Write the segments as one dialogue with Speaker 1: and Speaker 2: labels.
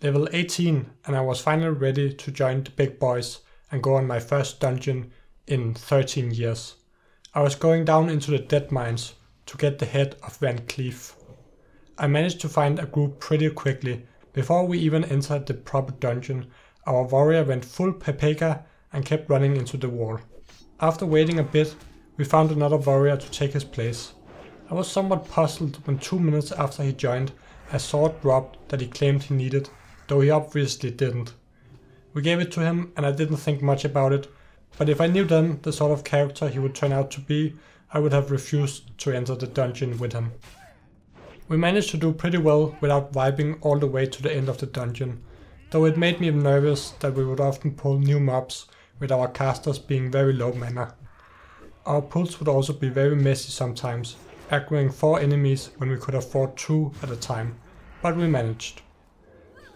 Speaker 1: Level 18, and I was finally ready to join the big boys and go on my first dungeon in 13 years. I was going down into the Deadmines to get the head of Cleef. I managed to find a group pretty quickly. Before we even entered the proper dungeon, our warrior went full Pepega and kept running into the wall. After waiting a bit, we found another warrior to take his place. I was somewhat puzzled when 2 minutes after he joined, a sword dropped that he claimed he needed, though he obviously didn't. We gave it to him and I didn't think much about it, but if I knew then the sort of character he would turn out to be, I would have refused to enter the dungeon with him. We managed to do pretty well without vibing all the way to the end of the dungeon, though it made me nervous that we would often pull new mobs with our casters being very low mana. Our pulls would also be very messy sometimes, aggroing 4 enemies when we could afford 2 at a time, but we managed.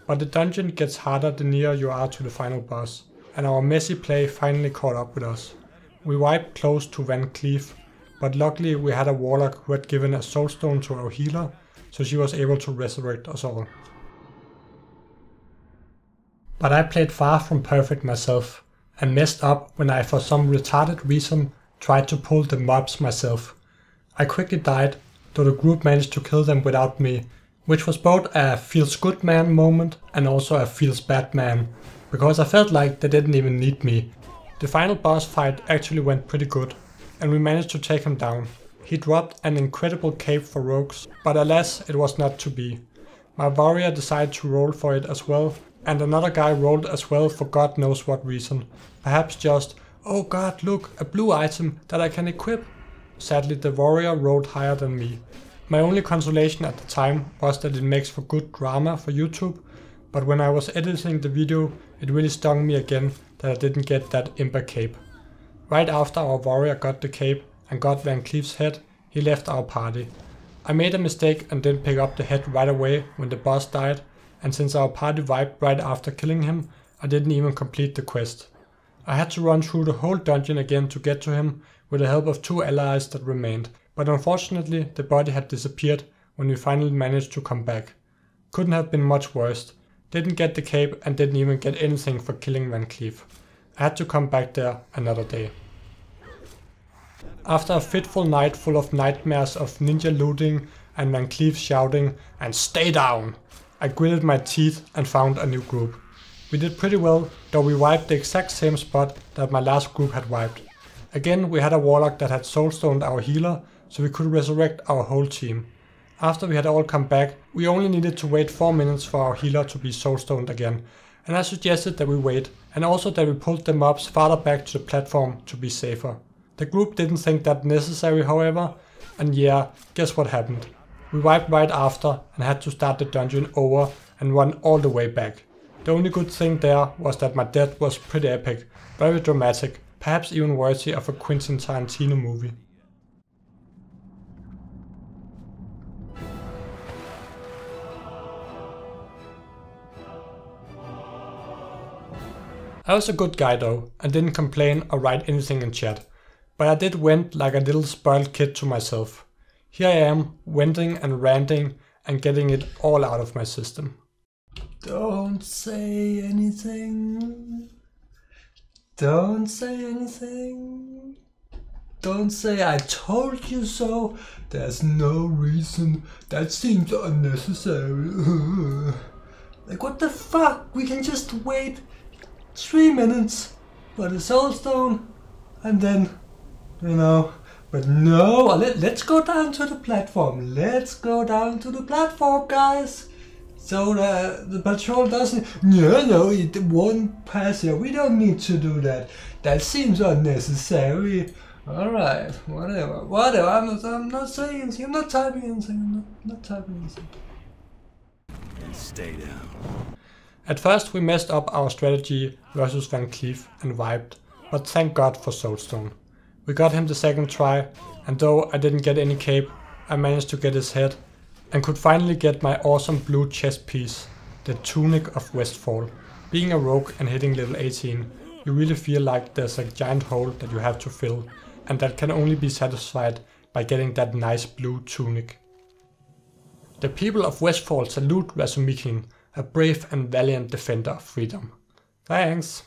Speaker 1: But the dungeon gets harder the nearer you are to the final boss, and our messy play finally caught up with us. We wiped close to Cleef, but luckily we had a warlock who had given a soulstone to our healer, so she was able to resurrect us all. But I played far from perfect myself, and messed up when I for some retarded reason tried to pull the mobs myself. I quickly died, though the group managed to kill them without me, which was both a feels good man moment and also a feels bad man, because I felt like they didn't even need me. The final boss fight actually went pretty good, and we managed to take him down. He dropped an incredible cape for rogues, but alas, it was not to be. My warrior decided to roll for it as well, and another guy rolled as well for God knows what reason. Perhaps just, oh god, look, a blue item that I can equip. Sadly, the warrior rolled higher than me. My only consolation at the time was that it makes for good drama for YouTube, but when I was editing the video, it really stung me again that I didn't get that Imper cape. Right after our warrior got the cape and got Cleef's head, he left our party. I made a mistake and didn't pick up the head right away when the boss died, and since our party wiped right after killing him, I didn't even complete the quest. I had to run through the whole dungeon again to get to him with the help of 2 allies that remained, but unfortunately the body had disappeared when we finally managed to come back. Couldn't have been much worse. Didn't get the cape and didn't even get anything for killing Cleef. I had to come back there another day. After a fitful night full of nightmares of ninja looting and Cleef shouting, "And stay down!" I gritted my teeth and found a new group. We did pretty well, though we wiped the exact same spot that my last group had wiped. Again, we had a warlock that had soulstoned our healer, so we could resurrect our whole team. After we had all come back, we only needed to wait 4 minutes for our healer to be soulstoned again, and I suggested that we wait, and also that we pulled the mobs farther back to the platform to be safer. The group didn't think that necessary, however, and yeah, guess what happened? We wiped right after and had to start the dungeon over and run all the way back. The only good thing there was that my death was pretty epic, very dramatic, perhaps even worthy of a Quentin Tarantino movie. I was a good guy though, and didn't complain or write anything in chat, but I did vent like a little spoiled kid to myself. Here I am, venting and ranting and getting it all out of my system. Don't say anything. Don't say anything. Don't say I told you so. There's no reason. That seems unnecessary. Like what the fuck? We can just wait 3 minutes for the soulstone and then, you know, but no, let's go down to the platform. Let's go down to the platform, guys. So the patrol doesn't, no, it won't pass here. We don't need to do that. That seems unnecessary. Alright, whatever. I'm not saying anything. I'm not typing anything. I'm not typing anything. And stay down. At first we messed up our strategy versus Cleef and wiped, but thank God for Soulstone. We got him the second try, and though I didn't get any cape, I managed to get his head, and could finally get my awesome blue chest piece, the Tunic of Westfall. Being a rogue and hitting level 18, you really feel like there's a giant hole that you have to fill, and that can only be satisfied by getting that nice blue tunic. The people of Westfall salute Razumikin, a brave and valiant defender of freedom. Thanks.